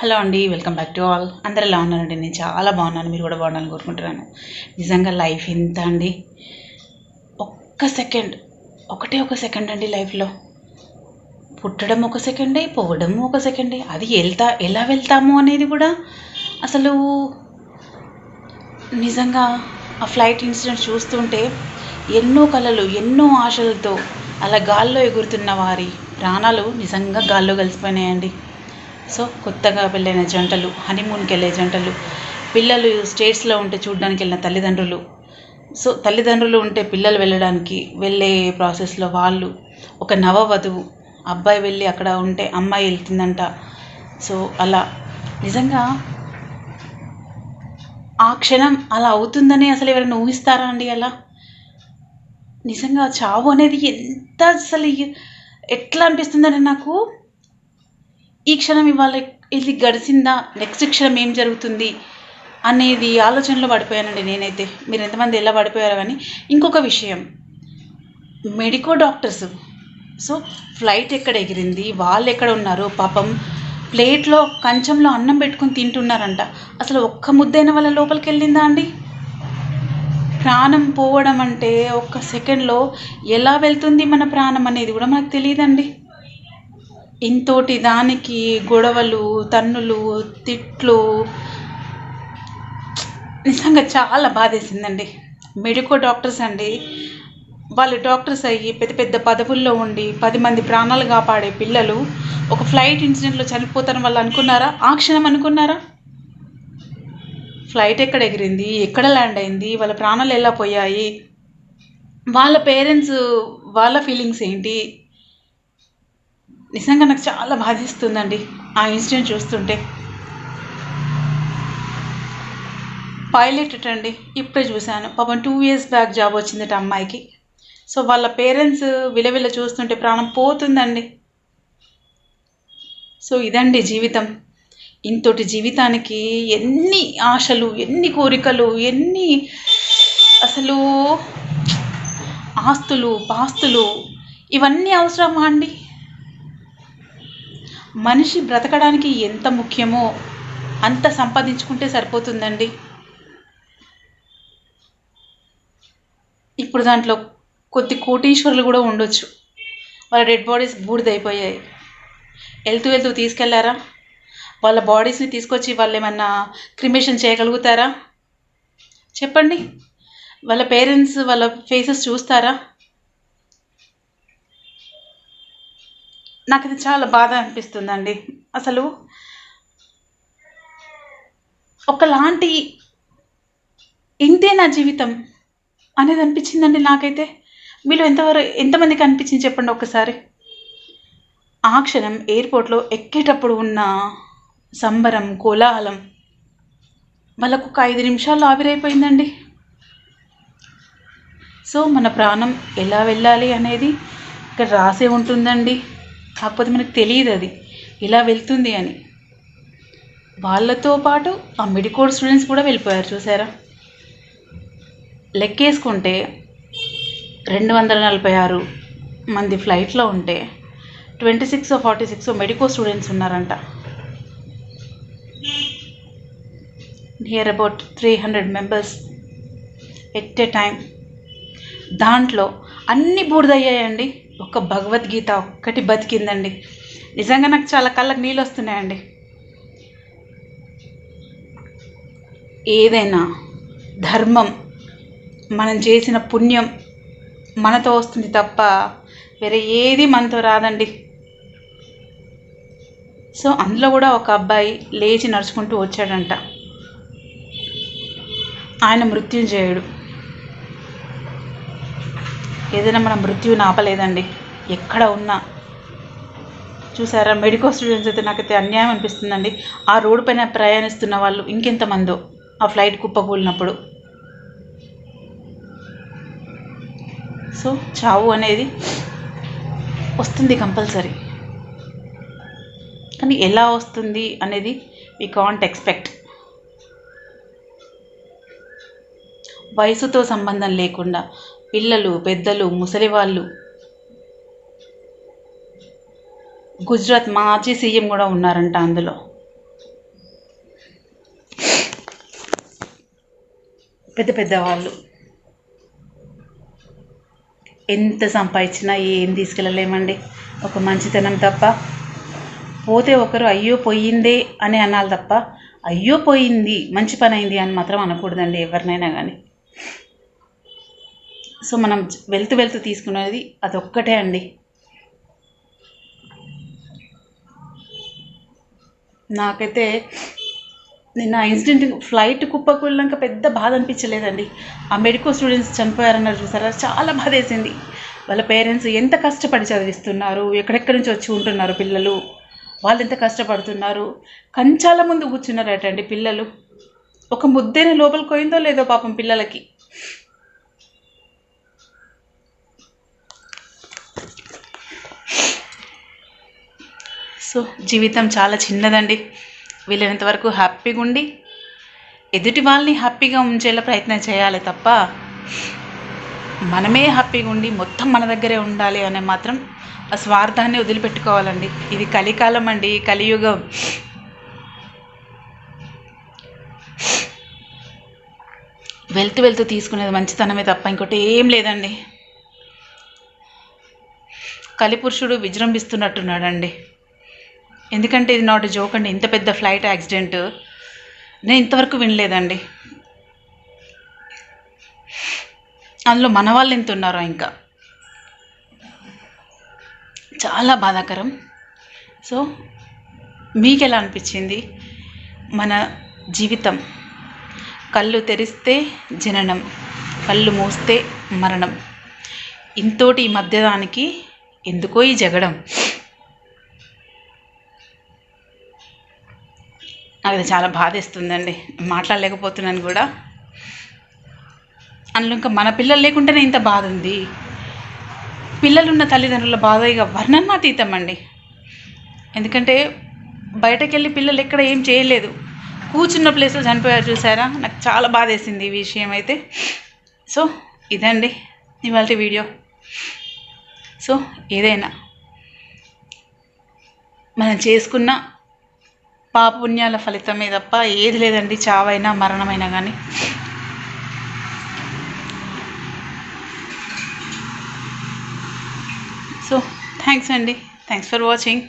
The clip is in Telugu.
హలో అండి, వెల్కమ్ బ్యాక్ టు ఆల్. అందరు ఎలా ఉన్నారండి? నేను చాలా బాగున్నాను, మీరు కూడా బాగున్నాను కోరుకుంటున్నాను. నిజంగా లైఫ్ ఇంత అండి, ఒక్క సెకండ్, ఒక సెకండ్ అండి లైఫ్లో. పుట్టడం ఒక సెకండే, పోవడం ఒక సెకండే. అది ఎలా వెళ్తాము అనేది కూడా అసలు నిజంగా ఆ ఫ్లైట్ ఇన్సిడెంట్ చూస్తుంటే ఎన్నో కలలు, ఎన్నో ఆశలతో అలా గాల్లో ఎగురుతున్న వారి ప్రాణాలు నిజంగా గాల్లో కలిసిపోయినాయండి. సో కొత్తగా పెళ్ళైన జంటలు, హనీమూన్కి వెళ్ళే జంటలు, పిల్లలు స్టేట్స్లో ఉంటే చూడడానికి వెళ్ళిన తల్లిదండ్రులు, సో తల్లిదండ్రులు ఉంటే పిల్లలు వెళ్ళే ప్రాసెస్లో వాళ్ళు, ఒక నవవధువు, అబ్బాయి వెళ్ళి అక్కడ ఉంటే అమ్మాయి వెళ్తుందంట. సో అలా నిజంగా ఆ క్షణం అలా అవుతుందని అసలు ఎవరైనా ఊహిస్తారా అండి? అలా నిజంగా చావు అనేది ఎంత అసలు ఎట్లా అనిపిస్తుందని నాకు, ఈ క్షణం ఇవాళ ఇది గడిచిందా, నెక్స్ట్ క్షణం ఏం జరుగుతుంది అనేది ఆలోచనలో పడిపోయానండి నేనైతే. మీరు ఎంతమంది ఎలా పడిపోయారో కానీ. ఇంకొక విషయం, మెడికో డాక్టర్స్, సో ఫ్లైట్ ఎక్కడ ఎగిరింది, వాళ్ళు ఎక్కడ ఉన్నారు, పాపం ప్లేట్లో కంచంలో అన్నం పెట్టుకొని తింటున్నారంట. అసలు ఒక్క ముద్దైన వాళ్ళ లోపలికి వెళ్ళిందా అండి? ప్రాణం పోవడం అంటే ఒక్క సెకండ్లో ఎలా వెళ్తుంది మన ప్రాణం అనేది కూడా మనకు తెలియదండి. ఇంతోటి దానికి గొడవలు, తన్నులు, తిట్లు, నిజంగా చాలా బాధేసిందండి. మెడికో డాక్టర్స్ అండి, వాళ్ళు డాక్టర్స్ అయ్యి పెద్ద పెద్ద పదవుల్లో ఉండి 10 మంది ప్రాణాలు కాపాడే పిల్లలు ఒక ఫ్లైట్ ఇన్సిడెంట్లో చనిపోతారని వాళ్ళు అనుకున్నారా? ఆ క్షణం అనుకున్నారా? ఫ్లైట్ ఎక్కడ ఎగిరింది, ఎక్కడ ల్యాండ్ అయింది, వాళ్ళ ప్రాణాలు ఎలా పోయాయి, వాళ్ళ పేరెంట్స్, వాళ్ళ ఫీలింగ్స్ ఏంటి? నిజంగా నాకు చాలా బాధిస్తుందండి ఆ ఇన్సిడెంట్ చూస్తుంటే. పైలట్ అండి, ఇప్పుడే చూశాను, పాపం 2 years బ్యాక్ జాబ్ వచ్చిందట అమ్మాయికి. సో వాళ్ళ పేరెంట్స్ విలవిల చూస్తుంటే ప్రాణం పోతుందండి. సో ఇదండి జీవితం. ఇంతటి జీవితానికి ఎన్ని ఆశలు, ఎన్ని కోరికలు, ఎన్ని అసలు ఆస్తులు, పాస్తులు, ఇవన్నీ అవసరమా అండి? మనిషి బ్రతకడానికి ఎంత ముఖ్యమో అంత సంపాదించుకుంటే సరిపోతుందండి. ఇప్పుడు దాంట్లో కొద్ది కోటీశ్వరులు కూడా ఉండొచ్చు, వాళ్ళ డెడ్ బాడీస్ బూడిదైపోయాయి. వెళ్తూ తీసుకెళ్లారా? వాళ్ళ బాడీస్ని తీసుకొచ్చి వాళ్ళు ఏమన్నా క్రిమేషన్ చేయగలుగుతారా? చెప్పండి. వాళ్ళ పేరెంట్స్ వాళ్ళ ఫేసెస్ చూస్తారా? నాకు ఇది చాలా బాధ అనిపిస్తుందండి. అసలు ఒకలాంటి ఇంతే నా జీవితం అనేది అనిపించిందండి నాకైతే. మీలో ఎంతమందికి అనిపించింది చెప్పండి ఒక్కసారి. ఆ క్షణం ఎయిర్పోర్ట్లో ఎక్కేటప్పుడు ఉన్న సంబరం, కోలాహలం వాళ్ళకు ఒక 5 నిమిషాల్లో ఆవిరైపోయిందండి. సో మన ప్రాణం ఎలా వెళ్ళాలి అనేది ఇక్కడ రాసే ఉంటుందండి, కాకపోతే మనకు తెలియదు అది ఇలా వెళ్తుంది అని. వాళ్ళతో పాటు ఆ మెడికోడ్ స్టూడెంట్స్ కూడా వెళ్ళిపోయారు, చూసారా? లెక్కేసుకుంటే 246 మంది ఫ్లైట్లో ఉంటే 26 46 మెడికో స్టూడెంట్స్ ఉన్నారంట. Near about 300 members at a time. దాంట్లో అన్ని బూడిదయ్యాయండి, ఒక్క భగవద్గీత ఒక్కటి బతికిందండి. నిజంగా నాకు చాలా కళ్ళకు నీళ్ళు వస్తున్నాయండి. ఏదైనా ధర్మం, మనం చేసిన పుణ్యం మనతో వస్తుంది తప్ప వేరే ఏది మనతో రాదండి. సో అందులో కూడా ఒక అబ్బాయి లేచి నడుచుకుంటూ వచ్చాడంట. ఆయన మృత్యుంజయుడు. ఏదైనా మన మృత్యువుని ఆపలేదండి ఎక్కడ ఉన్నా. చూసారా? మెడికో స్టూడెంట్స్ అయితే నాకైతే అన్యాయం అనిపిస్తుందండి. ఆ రోడ్డు పైన ప్రయాణిస్తున్న వాళ్ళు ఇంకెంతమందో ఆ ఫ్లైట్ కుప్పకూలినప్పుడు. సో చావు అనేది వస్తుంది కంపల్సరీ, కానీ ఎలా వస్తుంది అనేది వి కాంట్ ఎక్స్పెక్ట్. వయసుతో సంబంధం లేకుండా పిల్లలు, పెద్దలు, ముసలి వాళ్ళు, గుజరాత్ మాజీ సీఎం కూడా ఉన్నారంట అందులో. పెద్ద పెద్ద వాళ్ళు ఎంత సంపాదించినా ఏం తీసుకెళ్ళలేమండి, ఒక మంచితనం తప్ప. పోతే ఒకరు అయ్యో పోయిందే అని అనాలి తప్ప అయ్యో పోయింది మంచి పని అయింది అని మాత్రం అనకూడదండి ఎవరినైనా కానీ. సో మనం వెళ్తూ తీసుకునేది అదొక్కటే అండి. నాకైతే నిన్న ఇన్సిడెంట్ ఫ్లైట్ కుప్పకూలినాక పెద్ద బాధ అనిపించలేదండి. ఆ మెడికల్ స్టూడెంట్స్ చనిపోయారన్నారు చూసారా, చాలా బాధ వేసింది. వాళ్ళ పేరెంట్స్ ఎంత కష్టపడి చదివిస్తున్నారు, ఎక్కడెక్కడి నుంచి వచ్చి ఉంటున్నారు పిల్లలు, వాళ్ళు ఎంత కష్టపడుతున్నారు. కంచాల ముందు కూర్చున్నారటండి పిల్లలు. ఒక ముద్దైన లోపలికి పోయిందో లేదో పాపం పిల్లలకి. సో జీవితం చాలా చిన్నదండి. వీలైనంత వరకు హ్యాపీగా ఉండి ఎదుటి వాళ్ళని హ్యాపీగా ఉంచేలా ప్రయత్నం చేయాలి తప్ప మనమే హ్యాపీగా ఉండి మొత్తం మన దగ్గరే ఉండాలి అనే మాత్రం ఆ స్వార్థాన్ని వదిలిపెట్టుకోవాలండి. ఇది కలికాలం అండి, కలియుగం. వెళ్తూ తీసుకునేది మంచితనమే తప్ప ఇంకోటి ఏం లేదండి. కలిపురుషుడు విజృంభిస్తున్నట్టున్నాడండి. ఎందుకంటే ఇది నాట్ జోక్ అండి. ఇంత పెద్ద ఫ్లైట్ యాక్సిడెంట్ నేను ఇంతవరకు వినలేదండి. అందులో మన వాళ్ళు ఎంత ఉన్నారో ఇంకా చాలా బాధాకరం. సో మీకు ఎలా అనిపించింది? మన జీవితం కళ్ళు తెరిస్తే జననం, కళ్ళు మూస్తే మరణం. ఇంతోటి ఈ మధ్యదానికి ఎందుకో ఈ జగడం. నాకు చాలా బాధేస్తుందండి, మాట్లాడలేకపోతున్నాను కూడా. అందులో ఇంకా మన పిల్లలు లేకుంటేనే ఇంత బాధ ఉంది. పిల్లలున్న తల్లిదండ్రుల బాధ ఇక వర్ణనాతీతం అండి. ఎందుకంటే బయటకు వెళ్ళి పిల్లలు ఎక్కడ ఏం చేయలేదు, కూర్చున్న ప్లేస్లో చనిపోయారు చూసారా. నాకు చాలా బాధ వేసింది ఈ విషయం అయితే. సో ఇదండి ఇవాళ వీడియో. సో ఏదైనా మనం చేసుకున్న పాపపుణ్యాల ఫలితమే తప్ప ఏది లేదండి, చావైనా మరణమైనా కానీ. సో థ్యాంక్స్ అండి, థ్యాంక్స్ ఫర్ వాచింగ్.